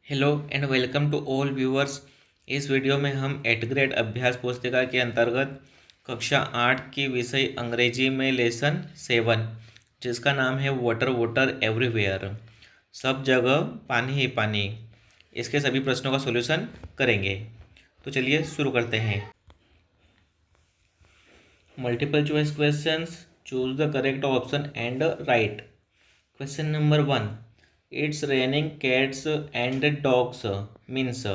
Hello and welcome to all viewers. इस video में हम 8th ग्रेड अभ्यास पुस्तिका के अंतर्गत कक्षा 8 की विषय अंग्रेजी में लेसन 7 जिसका नाम है वाटर वाटर एवरीवेयर, सब जगह पानी ही पानी, इसके सभी प्रश्नों का सॉल्यूशन करेंगे। तो चलिए शुरू करते हैं। Multiple choice questions, choose the correct option and right. Question number 1, it's raining cats and dogs means.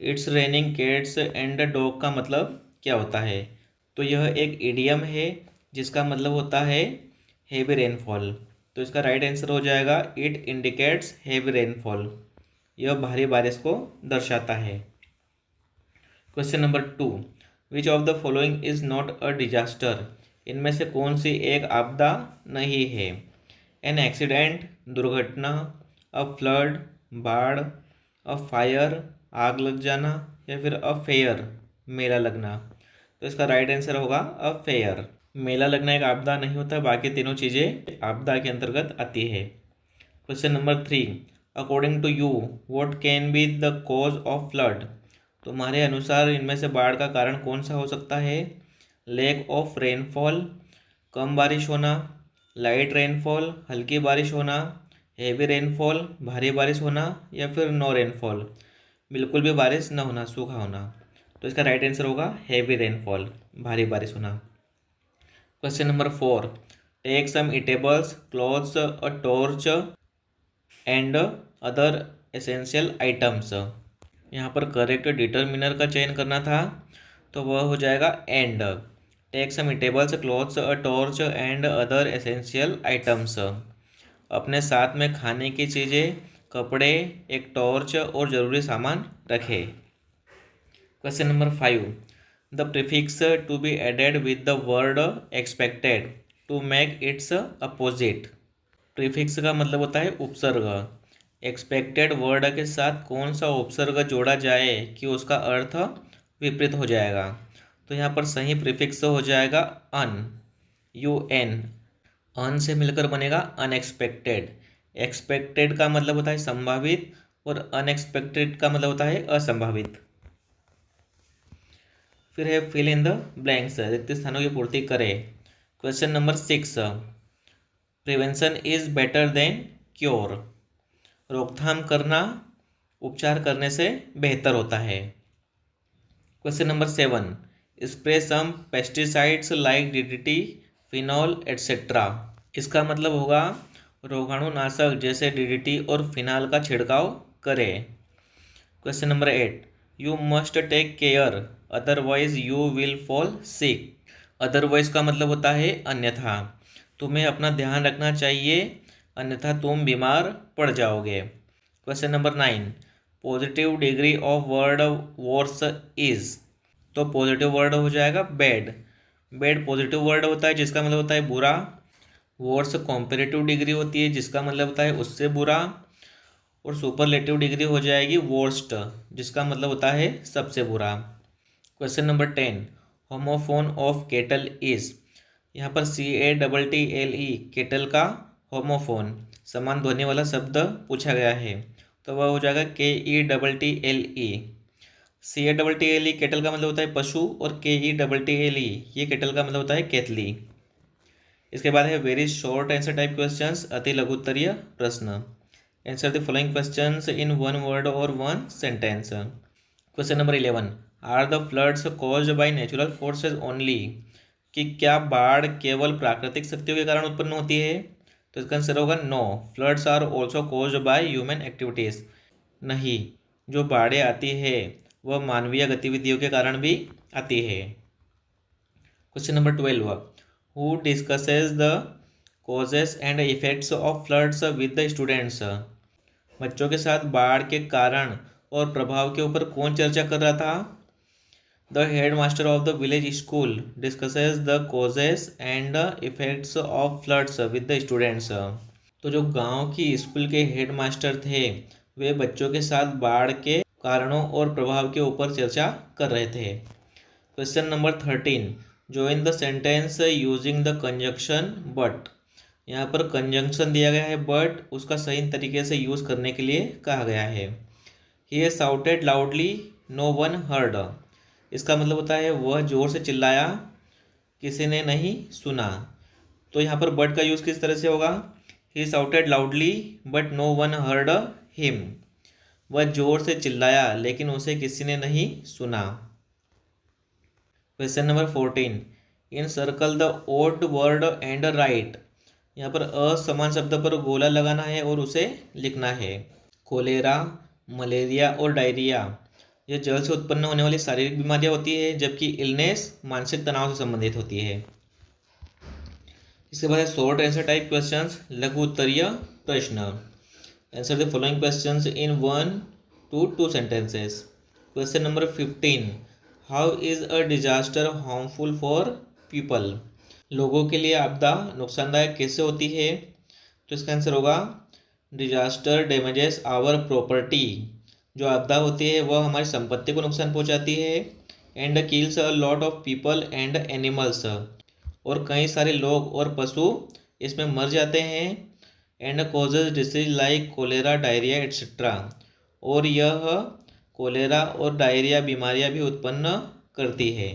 It's raining cats and dog का मतलब क्या होता है? तो यह एक इडियम है जिसका मतलब होता है हेवी रेनफॉल। तो इसका राइट आंसर हो जाएगा इट इंडिकेट्स हेवी रेनफॉल। यह भारी बारिश को दर्शाता है। Question number 2, which of the following is not a disaster. इनमें से कौन सी एक आपदा नहीं है? एन एक्सीडेंट, दुर्घटना, अ फ्लड, बाढ़, अ फायर, आग लग जाना, या फिर अ फेयर, मेला लगना। तो इसका राइट आंसर होगा अ फेयर। मेला लगना एक आपदा नहीं होता, बाकी तीनों चीज़ें आपदा के अंतर्गत आती है। Question number 3, according to you what can be the cause of flood. तुम्हारे अनुसार इनमें से बाढ़ का कारण कौन सा हो सकता है? लैक ऑफ रेनफॉल, कम बारिश होना, लाइट रेनफॉल, हल्की बारिश होना, हेवी रेनफॉल, भारी बारिश होना, या फिर नो रेनफॉल, बिल्कुल भी बारिश न होना, सूखा होना। तो इसका राइट आंसर होगा हेवी रेनफॉल, भारी बारिश होना। Question number 4, take some eatables, clothes, a torch and other essential items. यहाँ पर करेक्ट डिटर्मिनर का चयन करना था, तो वह हो जाएगा and. Take some eatables, clothes, a torch and other essential items. अपने साथ में खाने की चीज़ें, कपड़े, एक टॉर्च और ज़रूरी सामान रखें। Question number 5, the prefix to be added with the word expected to make its opposite. Prefix का मतलब होता है उपसर्ग। एक्सपेक्टेड वर्ड के साथ कौन सा उपसर्ग जोड़ा जाए कि उसका अर्थ विपरीत हो जाएगा? तो यहाँ पर सही प्रीफिक्स हो जाएगा अन, UN। अन से मिलकर बनेगा अनएक्सपेक्टेड। एक्सपेक्टेड का मतलब होता है संभावित और अनएक्सपेक्टेड का मतलब होता है असंभावित। फिर है फिल इन द ब्लैंक्स, रिक्त स्थानों की पूर्ति करें। Question number 6, prevention is better than cure. रोकथाम करना उपचार करने से बेहतर होता है। Question number 7, spray some pesticides like DDT, phenol etcetera. इसका मतलब होगा रोगाणुनाशक जैसे DDT और फिनाल का छिड़काव करें। Question number 8, you must take care otherwise you will fall sick. Otherwise का मतलब होता है अन्यथा। तुम्हें अपना ध्यान रखना चाहिए, अन्यथा तुम बीमार पड़ जाओगे। Question number 9, positive degree of word worse is. तो पॉजिटिव वर्ड हो जाएगा बैड। बैड पॉजिटिव वर्ड होता है जिसका मतलब होता है बुरा। वर्स कॉम्पेरेटिव डिग्री होती है जिसका मतलब होता है उससे बुरा। और सुपरलेटिव डिग्री हो जाएगी वर्स्ट, जिसका मतलब होता है सबसे बुरा। Question number 10, homophone of kettle is. यहाँ पर CATTLE केटल का होमोफोन समान ध्वनि वाला शब्द पूछा गया है, तो वह हो जाएगा KETTLE। CATTLE केटल का मतलब होता है पशु और KETTLE ये केटल का मतलब होता है केतली। इसके बाद है very short answer type questions, अति लघुत्तरीय प्रश्न। Answer the following questions in one word और one sentence. Question number 11, are the floods caused by natural forces only. कि क्या बाढ़ केवल प्राकृतिक शक्तियों के कारण उत्पन्न होती है? तो इसका आंसर होगा no, floods are also caused by human activities. नहीं, जो बाढ़ें आती है वह मानवीय गतिविधियों के कारण भी आती है। Question number 12, who discusses the causes and effects of floods with the students. बच्चों के साथ बाढ़ के कारण और प्रभाव के ऊपर कौन चर्चा कर रहा था? The head master of the village school discusses the causes and effects of floods with the students. तो जो गांव की स्कूल के हेड मास्टर थे वे बच्चों के साथ बाढ़ के कारणों और प्रभाव के ऊपर चर्चा कर रहे थे। Question number 13, join the sentence using the conjunction but। यहाँ पर कंजंक्शन दिया गया है बट उसका सही तरीके से यूज़ करने के लिए कहा गया है। He shouted loudly, no one heard. इसका मतलब होता है वह जोर से चिल्लाया, किसी ने नहीं सुना। तो यहाँ पर बट का यूज़ किस तरह से होगा? He shouted loudly but no one heard him. वह जोर से चिल्लाया लेकिन उसे किसी ने नहीं सुना। Question number 14, encircle the odd word and write. यहाँ पर असमान शब्द पर गोला लगाना है और उसे लिखना है। कोलेरा, मलेरिया और डायरिया ये जल से उत्पन्न होने वाली शारीरिक बीमारियां होती है, जबकि इलनेस मानसिक तनाव से संबंधित होती है। इसके बाद शॉर्ट आंसर टाइप क्वेश्चंस, लघु उत्तरीय प्रश्न। Answer the following questions in 1 to 2 sentences। Question number 15, how is a disaster harmful for people. लोगों के लिए आपदा नुकसानदायक कैसे होती है? तो इसका आंसर होगा डिजास्टर डैमेजेस आवर प्रॉपर्टी। जो आपदा होती है वह हमारी संपत्ति को नुकसान पहुंचाती है। And kills a lot of people and animals, और कई सारे लोग और पशु इसमें मर जाते हैं। And causes disease like cholera, diarrhoea etcetera, और यह कोलेरा और डायरिया बीमारियां भी उत्पन्न करती है।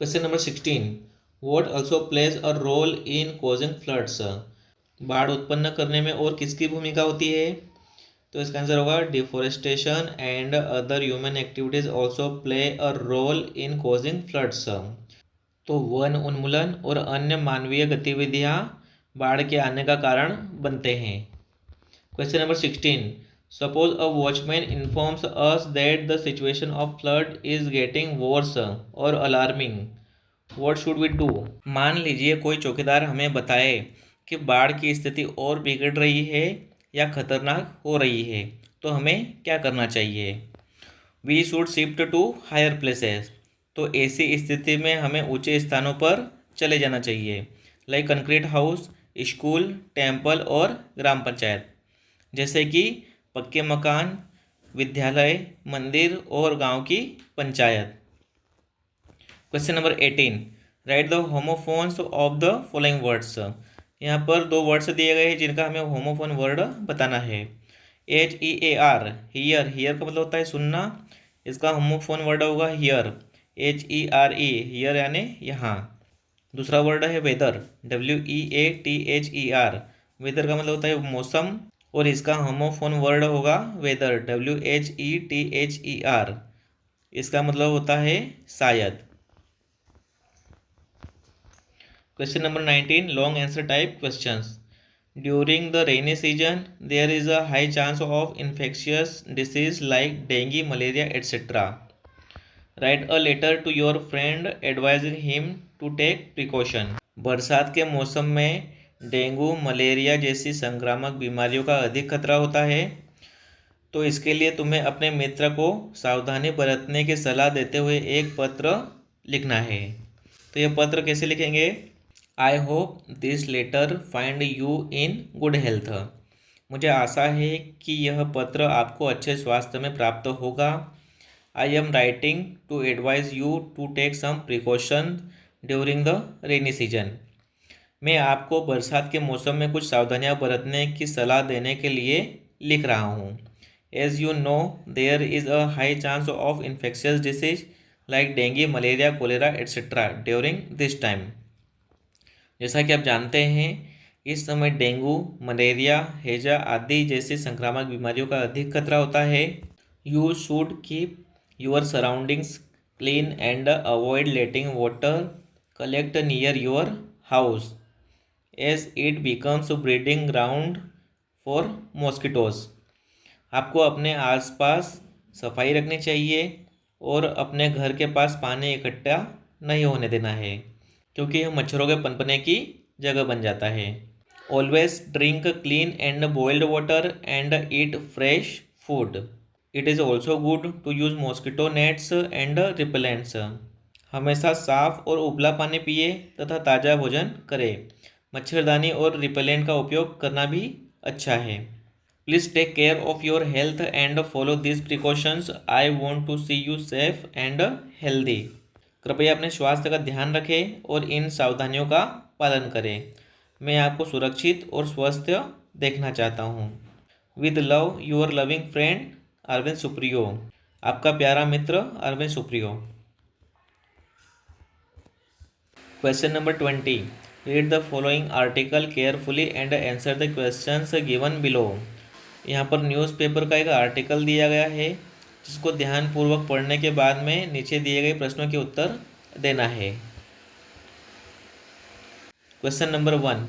Question number 16, what also plays a role in causing floods. बाढ़ उत्पन्न करने में और किसकी भूमिका होती है? तो इसका आंसर होगा deforestation and other human activities also play a role in causing floods. तो वन उन्मूलन और अन्य मानवीय गतिविधियां बाढ़ के आने का कारण बनते हैं। Question number 16, suppose a watchman informs us that the situation of flood is getting worse और alarming, what should we do. मान लीजिए कोई चौकीदार हमें बताए कि बाढ़ की स्थिति और बिगड़ रही है या खतरनाक हो रही है, तो हमें क्या करना चाहिए? We should shift to higher places. तो ऐसी स्थिति में हमें ऊंचे स्थानों पर चले जाना चाहिए, like concrete house, school, temple और ग्राम पंचायत, जैसे कि पक्के मकान, विद्यालय, मंदिर और गांव की panchayat. Question number 18, right the homophones of the following words. यहाँ पर 2 वर्ड्स दिए गए हैं जिनका हमें होमोफोन वर्ड बताना है। HEAR, हियर, हियर का मतलब होता है सुनना, इसका होमोफोन वर्ड होगा हियर, HERE, हियर यानी यहाँ। दूसरा वर्ड है वेदर, WEATHER, वेदर का मतलब होता है मौसम, और इसका होमोफोन वर्ड होगा वेदर, WHETHER, इसका मतलब होता है शायद। Question number 19, long answer type questions. During the rainy season there is a high chance of infectious disease like dengue, malaria etcetera. Write a letter to your friend advising him to take precaution. बरसात के मौसम में dengue, malaria जैसी संक्रामक बीमारियों का अधिक खतरा होता है, तो इसके लिए तुम्हें अपने मित्र को सावधानी बरतने की सलाह देते हुए एक पत्र लिखना है। तो यह पत्र कैसे लिखेंगे? I hope this letter find you in good health. मुझे आशा है कि यह पत्र आपको अच्छे स्वास्थ्य में प्राप्त होगा। I am writing to advise you to take some precaution during the rainy season. मैं आपको बरसात के मौसम में कुछ सावधानियां बरतने की सलाह देने के लिए लिख रहा हूँ। As you know there is a high chance of infectious disease like dengue, malaria, cholera etcetera during this time. जैसा कि आप जानते हैं इस समय डेंगू, मलेरिया, हैजा आदि जैसी संक्रामक बीमारियों का अधिक खतरा होता है। You should keep your surroundings clean and avoid letting water collect near your house as it becomes breeding ground for mosquitoes. आपको अपने आसपास सफाई रखनी चाहिए और अपने घर के पास पानी इकट्ठा नहीं होने देना है, क्योंकि यह मच्छरों के पनपने की जगह बन जाता है। Always drink clean and boiled water and eat fresh food. It is also good to use mosquito nets and repellents. हमेशा साफ और उबला पानी पिए तथा ताज़ा भोजन करें। मच्छरदानी और रिपेलेंट का उपयोग करना भी अच्छा है। Please take care of your health and follow this precautions. I want to see you safe and healthy. कृपया अपने स्वास्थ्य का ध्यान रखें और इन सावधानियों का पालन करें। मैं आपको सुरक्षित और स्वस्थ देखना चाहता हूँ। With love your loving friend Arvind Supriyo. आपका प्यारा मित्र Arvind Supriyo. Question number 20। Read the following article carefully and answer the questions given below. यहाँ पर न्यूज़पेपर का एक आर्टिकल दिया गया है जिसको ध्यानपूर्वक पढ़ने के बाद में नीचे दिए गए प्रश्नों के उत्तर देना है। Question number 1।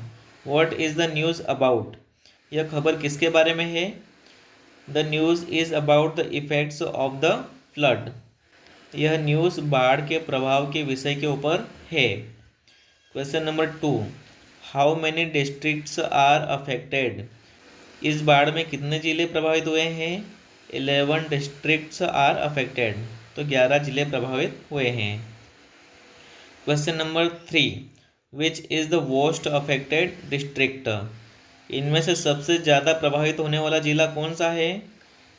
What is the news about. यह खबर किसके बारे में है। The news is about the effects of the flood. यह न्यूज़ बाढ़ के प्रभाव के विषय के ऊपर है। Question number 2। How many districts are affected. इस बाढ़ में कितने ज़िले प्रभावित हुए हैं। 11 डिस्ट्रिक्ट्स आर अफेक्टेड। तो 11 ज़िले प्रभावित हुए हैं। Question number 3। Which is the most affected district. इनमें से सबसे ज़्यादा प्रभावित होने वाला ज़िला कौन सा है।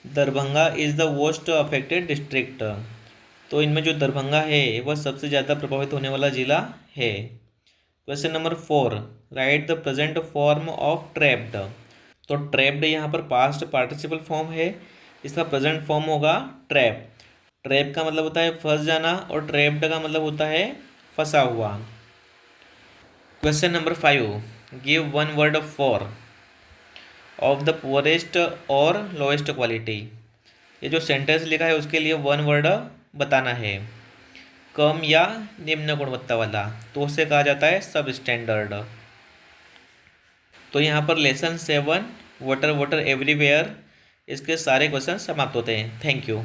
Darbhanga is the most affected district. तो इनमें जो दरभंगा है वह सबसे ज़्यादा प्रभावित होने वाला ज़िला है। Question number 4। Right the present form of trapped. तो ट्रैप्ड यहाँ पर पास्ट पार्टिसिपल फॉर्म है, इसका प्रेजेंट फॉर्म होगा ट्रैप। ट्रैप का मतलब होता है फंस जाना और ट्रैप्ड का मतलब होता है फंसा हुआ। Question number 5। Give one word for of the poorest और लोएस्ट क्वालिटी। ये जो सेंटेंस लिखा है उसके लिए वन वर्ड बताना है। कम या निम्न गुणवत्ता वाला तो उसे कहा जाता है सब स्टैंडर्ड। तो यहाँ पर लेसन 7 वाटर वाटर एवरीवेयर इसके सारे क्वेश्चन समाप्त होते हैं। Thank you.